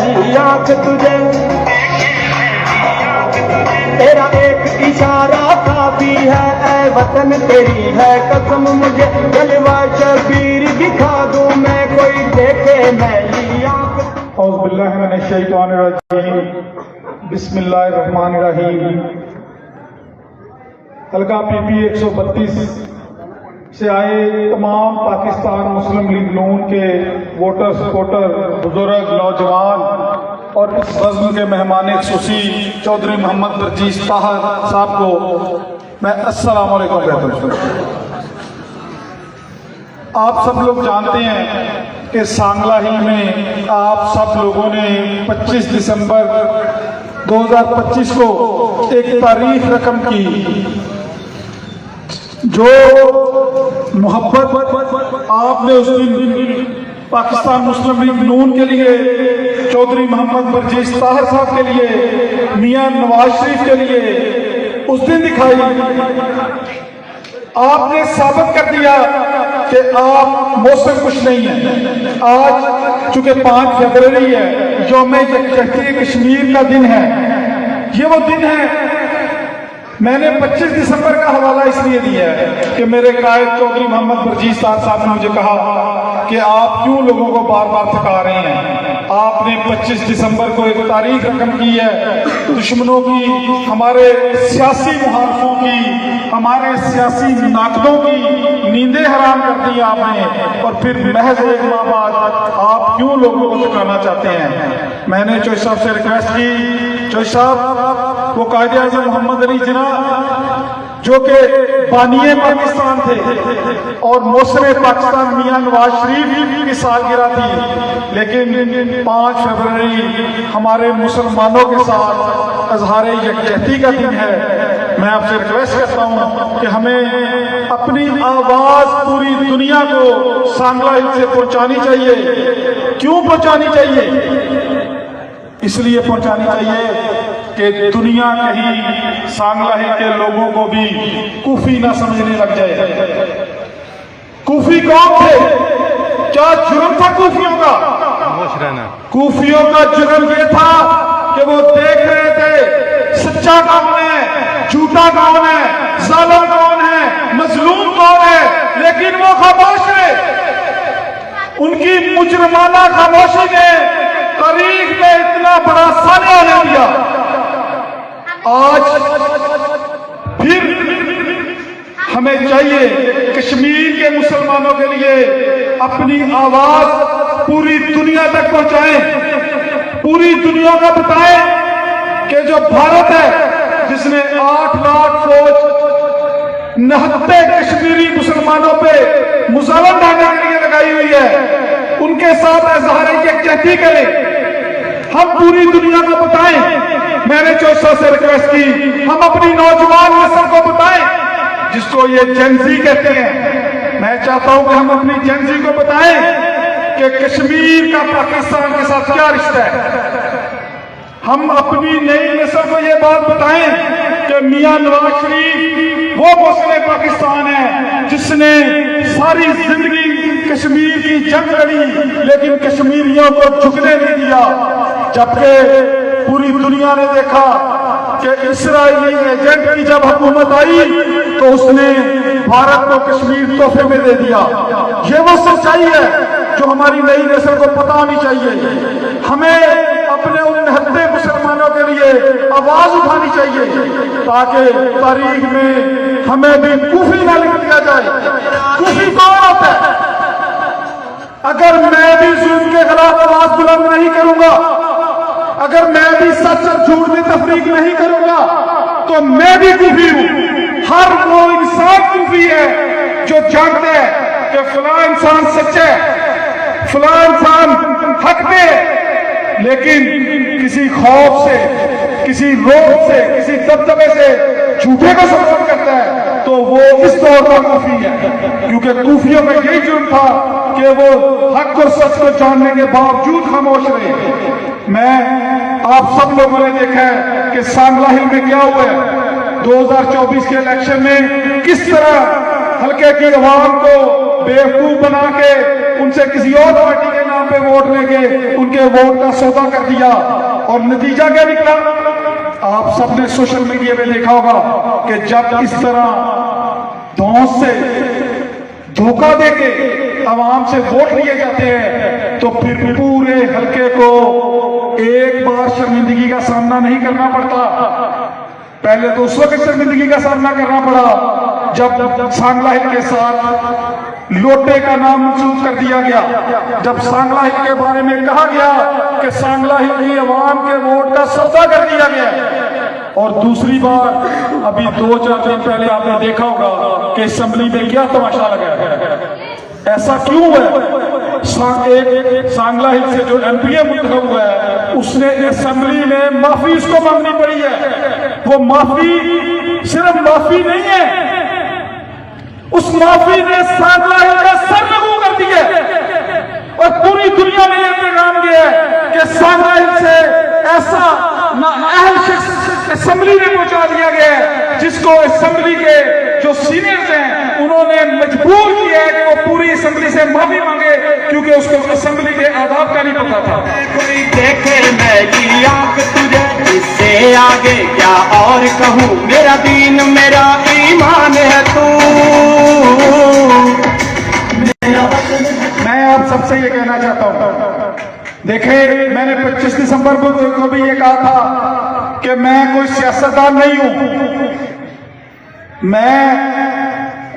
میری آنکھ تجھے، تیرا ایک اشارہ کافی ہے، اے وطن تیری ہے قسم مجھے جلوہ شبیر دکھا دوں میں، کوئی دیکھے میری آنکھ۔ اعوذ باللہ من الشیطان الرجیم، بسم اللہ الرحمن الرحیم۔ حلقہ پی پی 132 سے آئے تمام پاکستان مسلم لیگ نون کے ووٹر سپورٹر، بزرگ، نوجوان اور اس بزم کے مہمان خصوصی چودھری محمد برجیس طاہر صاحب کو میں السلام علیکم کہتا ہوں۔ آپ سب لوگ جانتے ہیں کہ سانگلہ ہل میں آپ سب لوگوں نے 25 دسمبر 2025 کو ایک تاریخ رقم کی، جو محبت آپ نے اس دن پاکستان مسلم لیگ نون کے لیے، چودھری محمد برجیس طاہر صاحب کے لیے، میاں نواز شریف کے لیے اس دن دکھائی، آپ نے ثابت کر دیا کہ آپ موسم کچھ نہیں ہے۔ آج چونکہ 5 فروری ہے، یوم یکجہتی کشمیر کا دن ہے، یہ وہ دن ہے۔ میں نے 25 دسمبر کا حوالہ اس لیے دیا ہے کہ میرے قائد چودھری محمد برجیس طاہر صاحب نے مجھے کہا کہ آپ کیوں لوگوں کو بار بار تھکا رہے ہیں۔ آپ نے 25 دسمبر کو ایک تاریخ رقم کی ہے، دشمنوں کی، ہمارے سیاسی مخالفوں کی، ہمارے سیاسی ناقدوں کی نیندیں حرام کر دی آپ نے، اور پھر محض 1 ماہ بعد آپ کیوں لوگوں کو تھکانا چاہتے ہیں۔ میں نے چوہدری صاحب سے ریکویسٹ کی، چوہدری صاحب وہ قائد اعظم محمد علی جناح جو کہ بانی پاکستان تھے اور موثر پاکستان میاں نواز شریف کی سالگرہ تھی، لیکن 5 فروری ہمارے مسلمانوں کے ساتھ اظہار یکجہتی کا دن ہے۔ میں آپ سے ریکویسٹ کرتا ہوں کہ ہمیں اپنی آواز پوری دنیا کو سانگلہ ہل سے پہنچانی چاہیے۔ کیوں پہنچانی چاہیے؟ اس لیے پہنچانی چاہیے کہ دنیا کہیں سانگلہ ہل کے لوگوں کو بھی کوفی نہ سمجھنے لگ جائے۔ کوفی کون تھے؟ کیا جرم تھا کوفیوں کا؟ کوفیوں کا جرم یہ تھا کہ وہ دیکھ رہے تھے سچا کون ہے، جھوٹا کون ہے، ظالم کون ہے، مظلوم کون ہے، لیکن وہ خاموش ہے۔ ان کی مجرمانہ خاموشی نے تاریخ میں اتنا بڑا سانحہ لے دیا۔ آج پھر ہمیں چاہیے کشمیر کے مسلمانوں کے لیے اپنی آواز پوری دنیا تک پہنچائیں، پوری دنیا کو بتائیں کہ جو بھارت ہے جس نے 8 لاکھ فوج نہتے کشمیری مسلمانوں پہ مظالم ڈالنے کے لیے لگائی ہوئی ہے، ان کے ساتھ اظہار یکجہتی کریں، ہم پوری دنیا کو بتائیں۔ میں نے چوہدری سے ریکویسٹ کی ہم اپنی نوجوان نسل کو بتائیں، جس کو یہ جین زی کہتے ہیں۔ میں چاہتا ہوں کہ ہم اپنی جین زی کو بتائیں کہ کشمیر کا پاکستان کے ساتھ کیا رشتہ ہے۔ ہم اپنی نئی نسل کو یہ بات بتائیں کہ میاں نواز شریف وہ مسلم پاکستان ہے جس نے ساری زندگی کشمیر کی جنگ لڑی، لیکن کشمیریوں کو جھکنے نہیں دیا، جبکہ پوری دنیا نے دیکھا کہ اسرائیلی ایجنٹ کی جب حکومت آئی تو اس نے بھارت کو کشمیر تحفے میں دے دیا۔ یہ وہ سچائی ہے جو ہماری نئی نسل کو پتہ ہونی چاہیے۔ ہمیں اپنے ان نہتے مسلمانوں کے لیے آواز اٹھانی چاہیے تاکہ تاریخ میں ہمیں بھی کوفی نہ لکھ دیا جائے۔ کوفی کون ہوتا ہے؟ اگر میں بھی ظلم کے خلاف آواز بلند نہیں کروں گا، اگر میں بھی سچ اور جھوٹ میں تفریق نہیں کروں گا تو میں بھی کوفی ہوں۔ ہر وہ انسان کوفی ہے جو جانتا ہے کہ فلاں انسان سچا ہے، فلاں انسان حق پہ ہے، لیکن کسی خوف سے، کسی روب سے، کسی دبدبے سے جھوٹے کو سپورٹ کرتا ہے تو وہ اس دور کا کوفی ہے، کیونکہ کوفیوں کا یہی جرم تھا کہ وہ حق اور سچ کو جاننے کے باوجود خاموش رہے۔ میں آپ سب لوگوں نے دیکھا ہے کہ سانگلہ ہل میں کیا ہوا ہے۔ 2024 کے الیکشن میں کس طرح حلقے کی عوام کو بیوقوف بنا کے ان سے کسی اور پارٹی کے نام پہ ووٹ لے کے ان کے ووٹ کا سودا کر دیا، اور نتیجہ کیا نکلا؟ آپ سب نے سوشل میڈیا پہ دیکھا ہوگا کہ جب اس طرح دھونس سے دھوکہ دے کے عوام سے ووٹ لیے جاتے ہیں تو پھر پورے حلقے کو ایک بار شرمندگی کا سامنا نہیں کرنا پڑتا۔ پہلے تو اس وقت شرمندگی کا سامنا کرنا پڑا جب سانگلا ہل کے ساتھ لوٹے کا نام منسوخ کر دیا گیا، جب سانگلا ہل کے بارے میں کہا گیا کہ سانگلا ہل کی عوام کے ووٹ کا سودا کر دیا گیا۔ اور دوسری بار ابھی 2-4 دن پہلے آپ نے دیکھا ہوگا کہ اسمبلی میں کیا تماشا لگا ہے۔ ایسا کیوں ہے؟ سانگلا ہل سے جو ایم پی اے منتخب ہوا ہے اس نے اسمبلی میں معافی اس کو مانگنی پڑی ہے۔ وہ معافی صرف معافی نہیں ہے، اس معافی نے سانگلا ہل کا سر نگو کر دیا اور پوری دنیا میں یہ پیغام گیا ہے کہ سانگلا ہل سے ایسا نااہل شخص اسمبلی میں پہنچا دیا گیا ہے جس کو اسمبلی کے جو سینئرز ہیں انہوں نے مجبور کیا ہے کہ وہ پوری اسمبلی سے معافی مانگے کیونکہ اس کو اسمبلی کے آداب کا نہیں پتا تھا۔ کوئی دیکھے میں کی آنکھ تجھے، اس سے آگے کیا اور کہوں، میرا دین میرا ایمان ہے تو۔ میں آپ سب سے یہ کہنا چاہتا ہوں، دیکھیں میں نے 25 دسمبر کو بھی یہ کہا تھا کہ میں کوئی سیاستدان نہیں ہوں، میں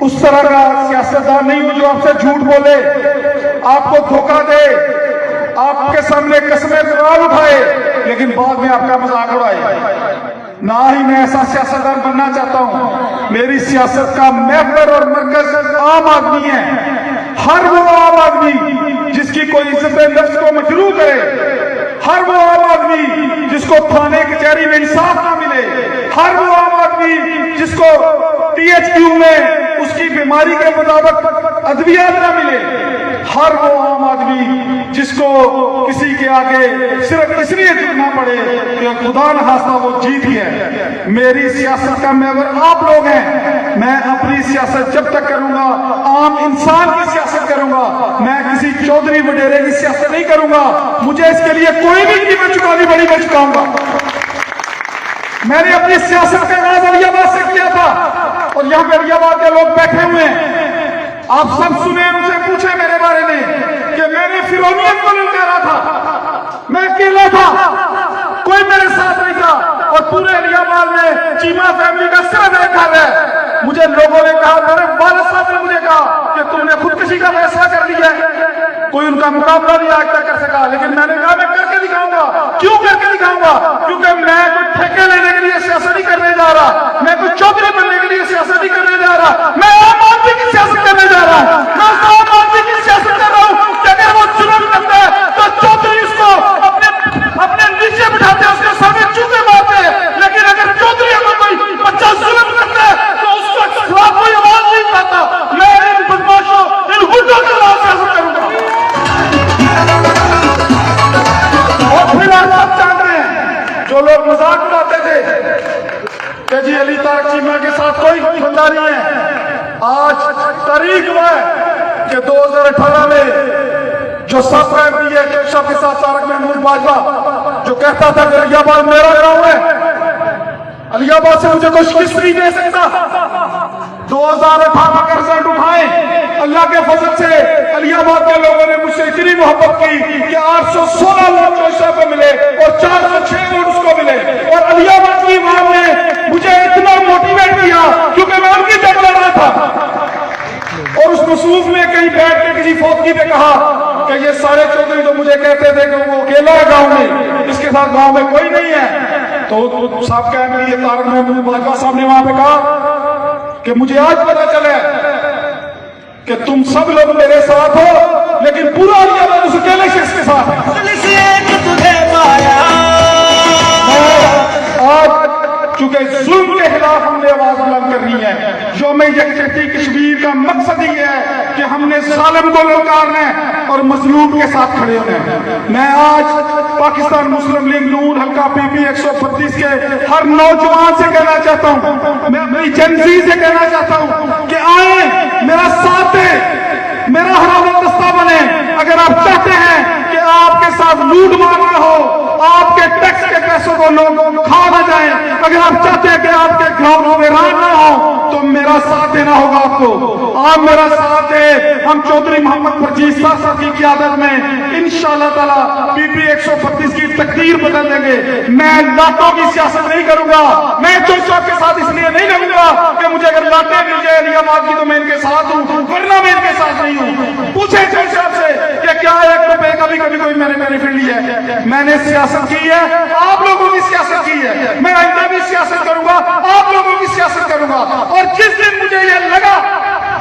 اس طرح کا سیاستدان نہیں ہوں جو آپ سے جھوٹ بولے، آپ کو دھوکہ دے، آپ کے سامنے قسمیں قرار اٹھائے لیکن بعد میں آپ کا مذاق اڑائے۔ نہ ہی میں ایسا سیاستدان بننا چاہتا ہوں۔ میری سیاست کا محور اور مرکز عام آدمی ہے، ہر وہ عام آدمی جس کی کوئی عزت نفس کو مجروح کرے، ہر وہ عام آدمی جس کو تھانے کچہری میں انصاف نہ ملے، ہر وہ عام آدمی جس کو پی ایچ کیو میں اس کی بیماری کے مطابق ادویات نہ ملے، ہر وہ عام آدمی جس کو کسی کے آگے صرف اس لیے جھکنا پڑے کہ خدا نخواستہ وہ جیت ہی ہے۔ میری سیاست کا محور آپ لوگ ہیں، میں اپنی سیاست جب تک کروں گا عام انسان کی سیاست کروں گا، میں کسی چودھری وڈیرے کی سیاست نہیں کروں گا۔ مجھے اس کے لیے کوئی بھی قیمت چکانی پڑی میں چکاؤں گا۔ میں نے اپنی سیاست کا آغاز علی آباد سے کیا تھا اور یہاں پہ علی آباد کے لوگ بیٹھے ہوئے ہیں، آپ سب سنیں، ان سے پوچھیں میرے بارے میں کہ میں نے فرعونیت کو للکارا تھا، میں اکیلا تھا، کوئی میرے ساتھ نہیں تھا، اور پورے علی آباد میں چیمہ فیملی کا صرف ایک گھر ہے۔ مجھے لوگوں نے کہا، میرے والد صاحب نے مجھے کہا کہ تم نے خودکشی کا فیصلہ کر لیا ہے، کوئی ان کا مقابلہ نہیں آج تک کر سکا، لیکن میں نے کہا میں کر کے دکھاؤں گا۔ کیوں کر کے دکھاؤں گا؟ کیونکہ میں کوئی ٹھیکے لینے کے لیے سیاست نہیں کرنے جا رہا، میں کوئی چودھری بننے کے لیے سیاست نہیں کرنے جا رہا، میں عام آدمی کی سیاست کرنے جا رہا ہوں۔ میں عام آدمی کی سیاست کر رہا ہوں کہ اگر وہ ظلم کرتا ہے تو چودھری اس کو اپنے نیچے بٹھاتے ہیں، اس کے سامنے چوکے مارتے ہیں، لیکن اگر چودھری کو کوئی بچہ ظلم کرتا ہے تو اس کے خلاف کوئی آواز نہیں اٹھاتا۔ میں ان بدماشوں، ان غنڈوں کے خلاف سیاست کروں گا۔ اور پھر آپ سب جان رہے ہیں جو لوگ مذاق اڑاتے تھے کہ جی علی طارق چیمہ کے ساتھ کوئی بندہ نہیں ہے، آج تاریخ ہوا ہے کہ 2018 میں جو سب کا ایم پی اے شاہ کے ساتھ طارق محمود باجوہ جو کہتا تھا کہ علی آباد میرا گاؤں ہے، علی آباد سے مجھے کوئی شکست نہیں دے سکتا، 2018 کا رزلٹ اٹھائے، اللہ کے فضل سے علی آباد کے لوگوں نے مجھ سے اتنی محبت کی کہ 816 ووٹ جوشہ کو ملے اور 406 ووٹ اس کو ملے، اور علی آباد کی عوام نے مجھے اتنا موٹیویٹ کیا کیونکہ میں ان کی جنگ لڑ رہا تھا۔ اور اس مصروف میں کہیں بیٹھ کے کسی فوتگی پہ کہا کہ یہ سارے چودھری تو مجھے کہتے تھے کہ وہ اکیلا ہے گاؤں میں، اس کے ساتھ گاؤں میں کوئی نہیں ہے، تو صاحب کا ایم پی اے طارق محمود باجوہ صاحب نے وہاں پہ کہا کہ مجھے آج پتا چلا کہ تم سب لوگ میرے ساتھ ہو لیکن پورا علی آباد اس اکیلے شخص کے ساتھ ہے۔ آج چونکہ ظلم کے خلاف ہم نے آواز بلند کرنی ہے، یوم یکجہتی کشمیر کا مقصد ہی ہے کہ ہم نے ظالم کو للکارنا ہے اور مظلوم کے ساتھ کھڑے ہونے ہیں۔ میں آج پاکستان مسلم لیگ نون حلقہ پی پی 132 کے ہر نوجوان سے کہنا چاہتا ہوں، میں اپنی جن زی سے کہنا چاہتا ہوں کہ آئیں میرا ساتھ دیں، میرا حرام دستہ بنے. اگر آپ چاہتے ہیں کہ آپ کے ساتھ لوٹ مار نہ ہو, آپ کے ٹیکس کے پیسوں کو لوگ کھا نہ جائیں, اگر آپ چاہتے ہیں کہ آپ کے گھروں میں ران نہ ہو, تو میرا ساتھ دینا ہوگا آپ کو. آپ میرا ساتھ دیں. ہم چودھری محمد پرچیز صاحب کی قیادت میں انشاءاللہ تعالی پی پی 132 کی تقدیر بدل دیں گے. میں لاٹوں کی سیاست نہیں کروں گا. میں چوک کے ساتھ اس لیے نہیں لڑوں گا کہ مجھے اگر لاٹیں مل جائے علی آباد کی تو میں ان کے ساتھ ہوں, ورنہ میں ان کے ساتھ نہیں ہوں. پوچھیں چوک صاحب سے کہ کیا 1 روپے کا بھی کبھی کوئی میں نے بینیفٹ لی ہے؟ میں نے سیاست کی ہے, آپ لوگوں کی سیاست کی ہے. میں آئندہ بھی سیاست کروں گا, آپ لوگوں کی سیاست کروں گا. اور جس دن مجھے یہ لگا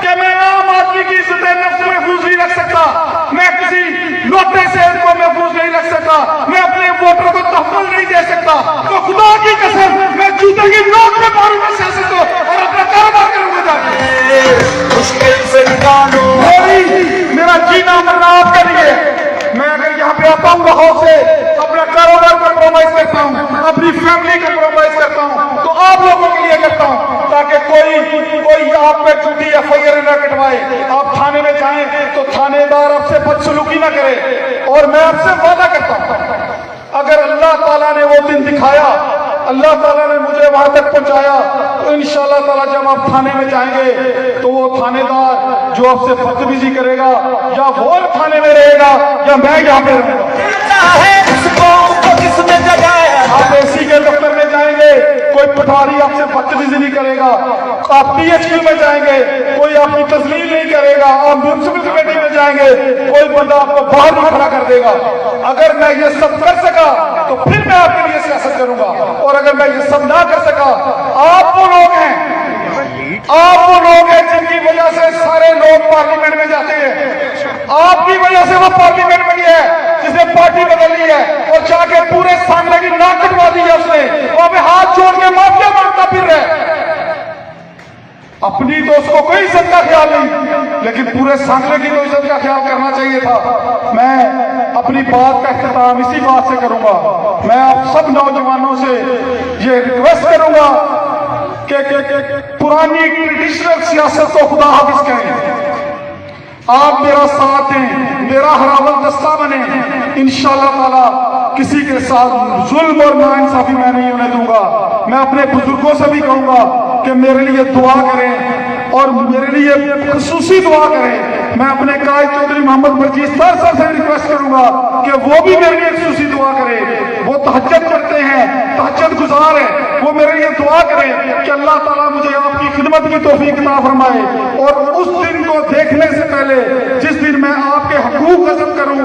کہ میں عام آدمی کی عزت نفس محفوظ نہیں رکھ سکتا, میں کسی لوٹے سے ان کو محفوظ نہیں رکھ سکتا, میں اپنے ووٹر کو تحفظ نہیں دے سکتا, تو خدا کی قسم میں جوتے کی نوک میں ماروں گا سیاست کو اور اپنا کاروبار کروں گا. جا کے مشکل سے نکالو میرا جینا مرنا آپ کے لیے. میں اگر یہاں پہ آتا ہوں بہت سے اپنا کاروبار کمپرومائز کرتا ہوں, اپنی فیملی کمپرومائز کرتا ہوں, تو آپ لوگوں کے لیے کرتا ہوں تاکہ کوئی آپ پہ جھوٹی ایف آئی آر نہ کٹوائے. آپ تھانے میں جائیں تو تھانے دار آپ سے بدسلوکی نہ کرے. اور میں آپ سے وعدہ کرتا ہوں اگر اللہ تعالیٰ نے وہ دن دکھایا, اللہ تعالیٰ نے مجھے وہاں تک پہنچایا, تو انشاءاللہ تعالیٰ جب آپ تھانے میں جائیں گے تو وہ تھانے دار جو آپ سے بدتمیزی کرے گا یا وہ تھانے میں رہے گا یا میں یہاں پہ رہوں گا. آپ اے سی کے دفتر میں جائیں گے کوئی پٹواری آپ سے بدتمیزی نہیں کرے گا. آپ پی ایچ کیو میں جائیں گے کوئی آپ کی تسلیم نہیں کرے گا. آپ میونسپل کمیٹی میں جائیں گے کوئی بندہ آپ کو باہر نہیں کھڑا کر دے گا. اگر میں یہ سب کر سکا تو پھر میں آپ کے لیے سیاست کروں گا, اور اگر میں یہ سب نہ کر سکا, آپ وہ لوگ ہیں جن کی وجہ سے سارے لوگ پارلیمنٹ میں جاتے ہیں. آپ کی وجہ سے وہ پارلیمنٹ میں گیا ہے جس نے پارٹی بدلی ہے اور جا کے پورے سانگلے کی ناک کٹوا دی ہے اس نے, اور میں ہاتھ چھوڑ کے معافیا مانگتا پھر رہے. اپنی تو اس کو کوئی عزت کا خیال نہیں, لیکن پورے سانگلے کی تو عزت کا خیال کرنا چاہیے تھا. میں اپنی بات کا اختتام اسی بات سے کروں گا. میں آپ سب نوجوانوں سے یہ ریکویسٹ کروں گا کہ پرانی ٹریڈیشنل سیاست کو خدا حافظ کریں. آپ میرا ساتھ دیں, میرا حرام دستہ بنیں. انشاءاللہ تعالی کسی کے ساتھ ظلم اور ناانصافی میں نہیں ہونے دوں گا. میں اپنے بزرگوں سے بھی کہوں گا کہ میرے لیے دعا کریں اور میرے لیے خصوصی دعا کریں. میں اپنے قائد چودھری محمد پرچیز صاحب سے ریکویسٹ کروں گا کہ وہ بھی میرے لیے خصوصی دعا کریں. وہ تہجد کرتے ہیں, تہجد گزار ہیں, وہ میرے لیے دعا کریں کہ اللہ تعالیٰ مجھے آپ کی خدمت کی توفیق عطا فرمائے. اور اس دن کو دیکھنے سے پہلے جس دن میں آپ کے حقوق غصب کروں,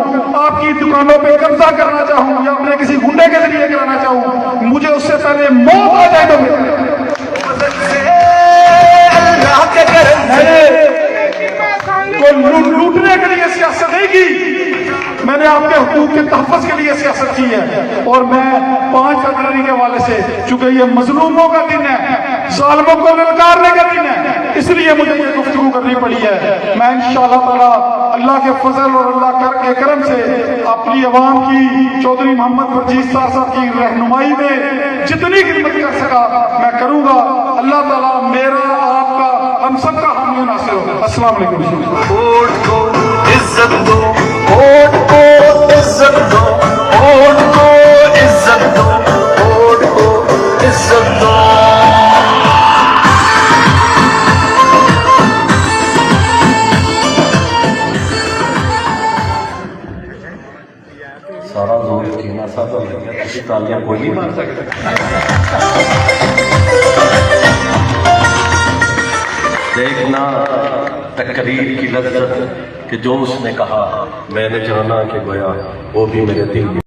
آپ کی دکانوں پہ قبضہ کرنا چاہوں یا اپنے کسی گنڈے کے ذریعے کرانا چاہوں, مجھے اس سے پہلے موت آ جائے تو لوٹنے کے لیے سیاست نہیں کی, میں نے آپ کے حقوق کے تحفظ کے لیے سیاست کی ہے. اور میں 5 فروری کے حوالے سے, چونکہ یہ مظلوموں کا دن ہے, ظالموں کو للکارنے کا دن ہے, اس لیے مجھے یہ گفتگو کرنی پڑی ہے. میں انشاءاللہ تعالی اللہ کے فضل اور اللہ کے کرم سے اپنی عوام کی چودھری محمد پرچیز صاحب کی رہنمائی میں جتنی خدمت کر سکا میں کروں گا. اللہ تعالیٰ میرا, آپ کا, ہم سب کا حامی و ناصر ہو. السلام علیکم. ووٹ کو عزت دو, ووٹ کو عزت دو, ووٹ کو عزت دو, ووٹ کو عزت دو. سارا زور کینا سا تو لگیا, کسی تالیاں کوئی نہیں مار سکتا. دیکھنا تقریر کی لذت کہ جو اس نے کہا میں نے جانا کہ گویا وہ بھی میرے دل میں